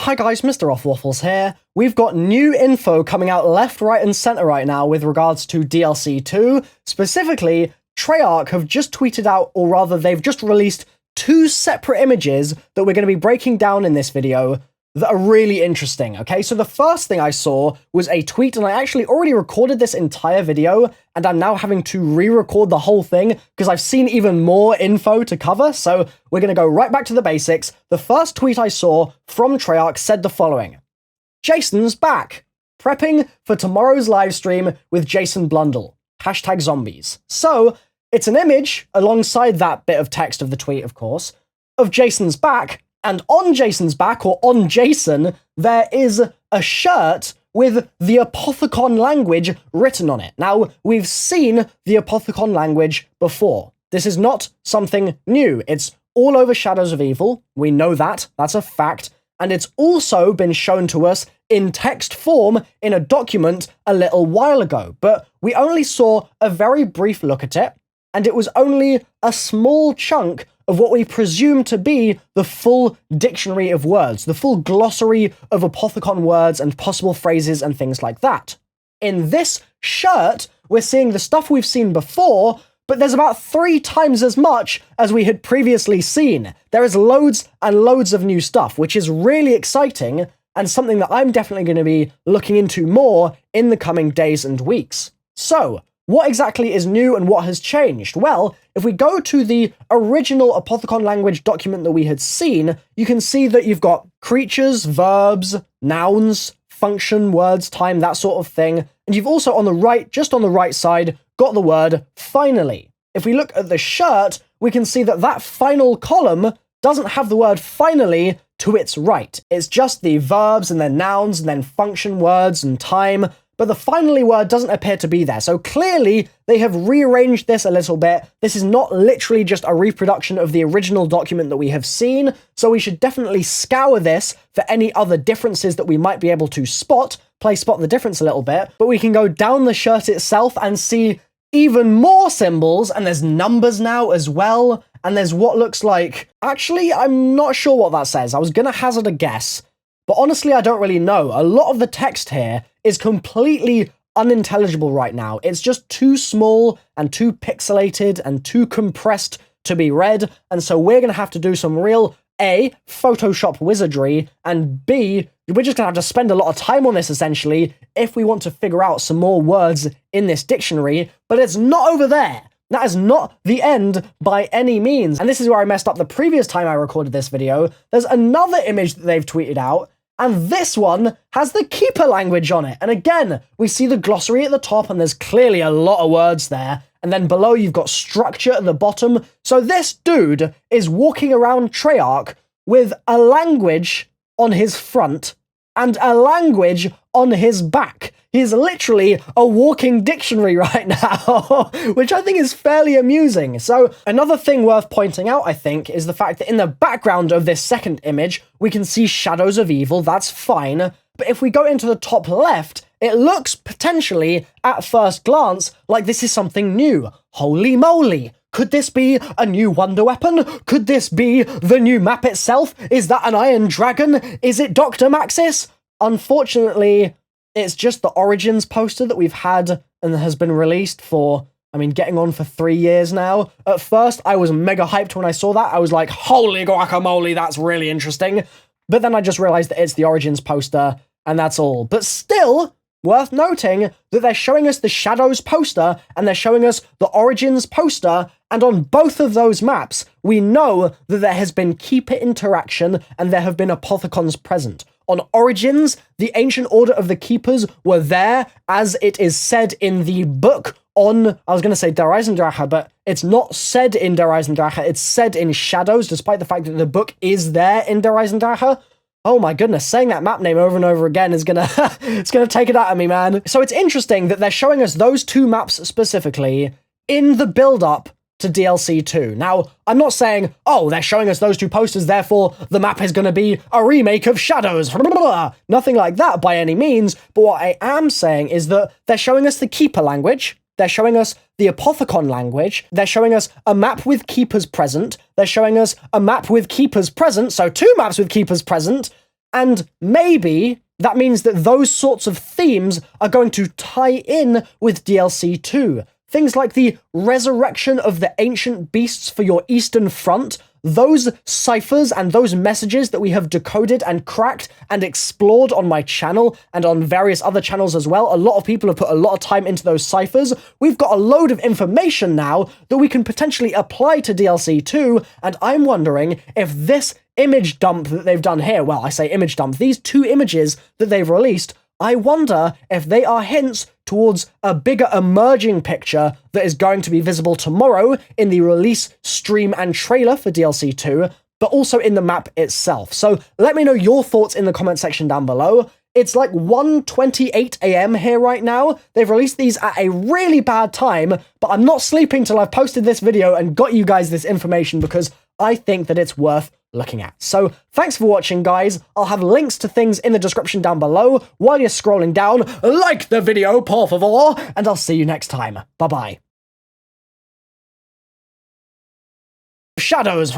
Hi guys, MrRoflWaffles here. We've got new info coming out left, right, and center right now with regards to DLC2. Specifically, TREYARCH have just tweeted out, or rather they've just released two separate images that we're going to be breaking down in this video that are really interesting, okay? So the first thing I saw was a tweet, and I actually already recorded this entire video, and I'm now having to re-record the whole thing because I've seen even more info to cover, so we're going to go right back to the basics. The first tweet I saw from TREYARCH said the following: Jason's back! Prepping for tomorrow's livestream with Jason Blundell. #zombies. So, it's an image, alongside that bit of text of the tweet, of course, of Jason's back, and on Jason's back, or on Jason, there is a shirt with the Apothicon language written on it. Now, we've seen the Apothicon language before. This is not something new. It's all over Shadows of Evil. We know that. That's a fact. And it's also been shown to us in text form in a document a little while ago. But we only saw a very brief look at it, and it was only a small chunk of what we presume to be the full dictionary of words, the full glossary of Apothicon words and possible phrases and things like that. In this shirt, we're seeing the stuff we've seen before, but there's about 3 times as much as we had previously seen. There is loads and loads of new stuff, which is really exciting, and something that I'm definitely going to be looking into more in the coming days and weeks. So, what exactly is new and what has changed? Well, if we go to the original Apothicon language document that we had seen, you can see that you've got creatures, verbs, nouns, function, words, time, that sort of thing. And you've also on the right, just on the right side, got the word finally. If we look at the shirt, we can see that that final column doesn't have the word finally to its right. It's just the verbs and then nouns and then function, words, and time. But the finally word doesn't appear to be there. So clearly, they have rearranged this a little bit. This is not literally just a reproduction of the original document that we have seen, so we should definitely scour this for any other differences that we might be able to spot, spot the difference a little bit, but we can go down the shirt itself and see even more symbols, and there's numbers now as well, and there's what looks like... Actually, I'm not sure what that says. I was gonna hazard a guess, but honestly, I don't really know. A lot of the text here is completely unintelligible right now. It's just too small and too pixelated and too compressed to be read, and so we're going to have to do some real, A, Photoshop wizardry, and B, we're just going to have to spend a lot of time on this, essentially, if we want to figure out some more words in this dictionary, but it's not over there. That is not the end by any means, and this is where I messed up the previous time I recorded this video. There's another image that they've tweeted out, and this one has the Keeper language on it. And again, we see the glossary at the top, and there's clearly a lot of words there. And then below, you've got structure at the bottom. So this dude is walking around TREYARCH with a language on his front and a language on his back. He's literally a walking dictionary right now, which I think is fairly amusing. So another thing worth pointing out, I think, is the fact that in the background of this second image, we can see Shadows of Evil. That's fine. But if we go into the top left, it looks potentially, at first glance, like this is something new. Holy moly! Could this be a new wonder weapon? Could this be the new map itself? Is that an Iron Dragon? Is it Dr. Maxis? Unfortunately, it's just the Origins poster that we've had and has been released for, I mean, getting on for 3 years now. At first, I was mega hyped when I saw that. I was like, holy guacamole, that's really interesting. But then I just realized that it's the Origins poster, and that's all. But still, worth noting that they're showing us the Shadows poster, and they're showing us the Origins poster, and on both of those maps, we know that there has been Keeper interaction, and there have been Apothicons present. On Origins, the Ancient Order of the Keepers were there, as it is said in the book on, I was going to say Der Eisendrache, but it's not said in Der Eisendrache, it's said in Shadows, despite the fact that the book is there in Der Eisendrache. Oh my goodness, saying that map name over and over again is gonna, it's gonna take it out of me, man. So it's interesting that they're showing us those two maps specifically in the build-up to DLC2. Now, I'm not saying, oh, they're showing us those two posters, therefore the map is going to be a remake of Shadows. Nothing like that by any means, but what I am saying is that they're showing us the Keeper language, they're showing us the Apothicon language, they're showing us a map with Keepers present, they're showing us a map with Keepers present, so 2 maps with Keepers present, And maybe that means that those sorts of themes are going to tie in with DLC 2. Things like the resurrection of the ancient beasts for your Eastern Front, those ciphers and those messages that we have decoded and cracked and explored on my channel and on various other channels as well. A lot of people have put a lot of time into those ciphers. We've got a load of information now that we can potentially apply to DLC 2, and I'm wondering if this image dump that they've done here, well, I say image dump, these 2 images that they've released, I wonder if they are hints towards a bigger emerging picture that is going to be visible tomorrow in the release stream and trailer for DLC 2, but also in the map itself. So let me know your thoughts in the comment section down below. It's like 1:28 a.m. here right now. They've released these at a really bad time, but I'm not sleeping till I've posted this video and got you guys this information because I think that it's worth looking at. So thanks for watching, guys. I'll have links to things in the description down below while you're scrolling down. Like the video, por favor, and I'll see you next time. Bye-bye. Shadows.